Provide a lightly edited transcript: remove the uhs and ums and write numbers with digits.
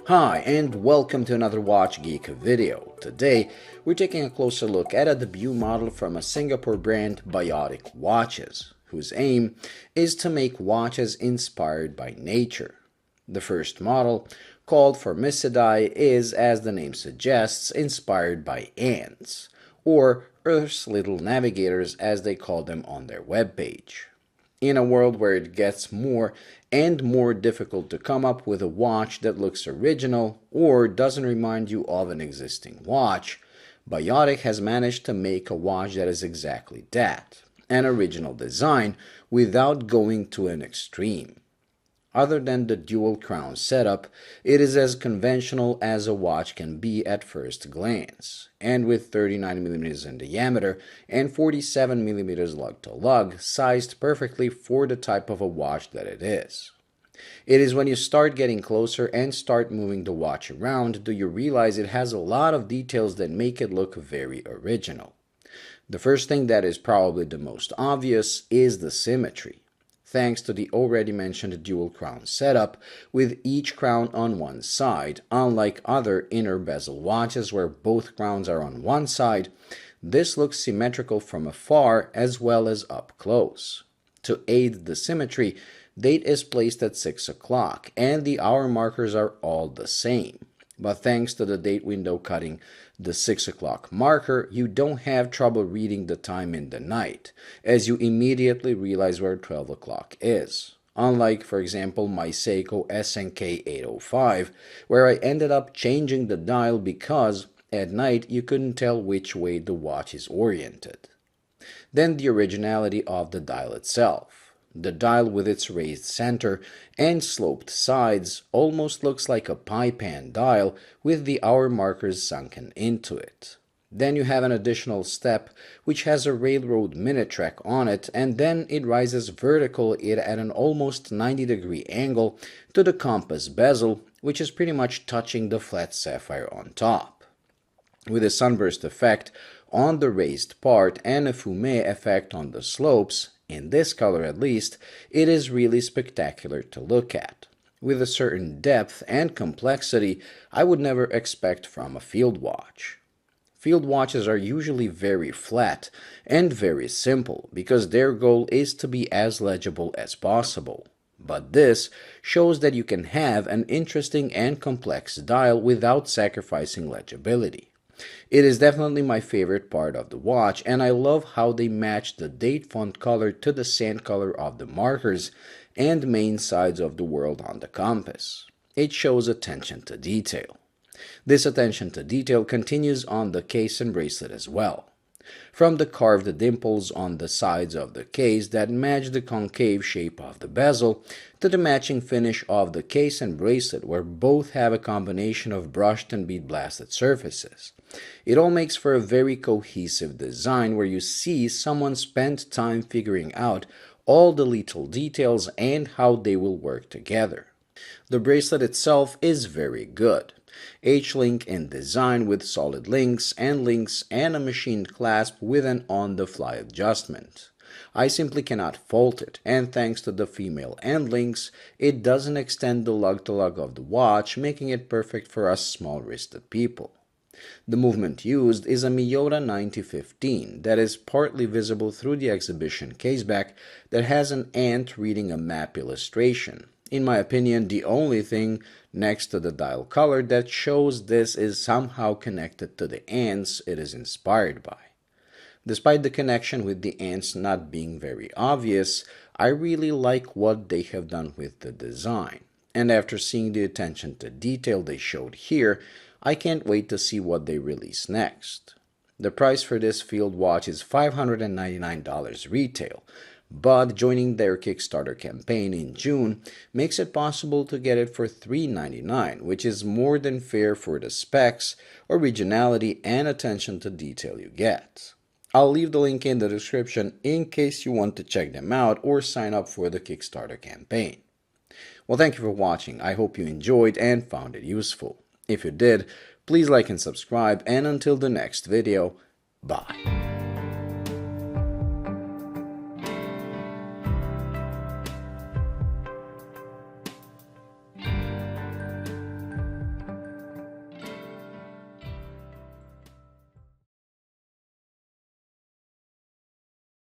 Hi and welcome to another Watch Geek video. Today we're taking a closer look at a debut model from a Singapore brand, Biotic Watches, whose aim is to make watches inspired by nature. The first model, called Formicidae, is, as the name suggests, inspired by ants, or Earth's little navigators as they call them on their webpage. In a world where it gets more and more difficult to come up with a watch that looks original or doesn't remind you of an existing watch, Biotic has managed to make a watch that is exactly that, an original design without going to an extreme. Other than the dual crown setup, it is as conventional as a watch can be at first glance, and with 39mm in diameter and 47mm lug-to-lug, sized perfectly for the type of a watch that it is. It is when you start getting closer and start moving the watch around do you realize it has a lot of details that make it look very original. The first thing that is probably the most obvious is the symmetry. Thanks to the already mentioned dual crown setup, with each crown on one side, unlike other inner bezel watches where both crowns are on one side, this looks symmetrical from afar as well as up close. To aid the symmetry, date is placed at 6 o'clock and the hour markers are all the same. But thanks to the date window cutting the 6 o'clock marker, you don't have trouble reading the time in the night, as you immediately realize where 12 o'clock is. Unlike, for example, my Seiko SNK 805, where I ended up changing the dial because at night you couldn't tell which way the watch is oriented. Then the originality of the dial itself. The dial with its raised center and sloped sides almost looks like a pie pan dial with the hour markers sunken into it. Then you have an additional step which has a railroad minute track on it, and then it rises vertical at an almost 90-degree angle to the compass bezel, which is pretty much touching the flat sapphire on top. With a sunburst effect on the raised part and a fumé effect on the slopes, in this color at least, it is really spectacular to look at, with a certain depth and complexity I would never expect from a field watch. Field watches are usually very flat and very simple because their goal is to be as legible as possible. But this shows that you can have an interesting and complex dial without sacrificing legibility. It is definitely my favorite part of the watch, and I love how they match the date font color to the sand color of the markers and main sides of the world on the compass. It shows attention to detail. This attention to detail continues on the case and bracelet as well. From the carved dimples on the sides of the case that match the concave shape of the bezel, to the matching finish of the case and bracelet where both have a combination of brushed and bead blasted surfaces. It all makes for a very cohesive design where you see someone spent time figuring out all the little details and how they will work together. The bracelet itself is very good. H-link in design with solid links and a machined clasp with an on-the-fly adjustment. I simply cannot fault it, and thanks to the female end links, it doesn't extend the lug-to-lug of the watch, making it perfect for us small-wristed people. The movement used is a Miyota 9015 that is partly visible through the exhibition caseback that has an ant reading a map illustration. In my opinion, the only thing next to the dial color that shows this is somehow connected to the ants it is inspired by. Despite the connection with the ants not being very obvious, I really like what they have done with the design. And after seeing the attention to detail they showed here, I can't wait to see what they release next. The price for this field watch is $599 retail, but joining their Kickstarter campaign in June makes it possible to get it for $399, which is more than fair for the specs, originality, and attention to detail you get. I'll leave the link in the description in case you want to check them out or sign up for the Kickstarter campaign. Well, thank you for watching. I hope you enjoyed and found it useful. If you did, please like and subscribe, and until the next video, bye.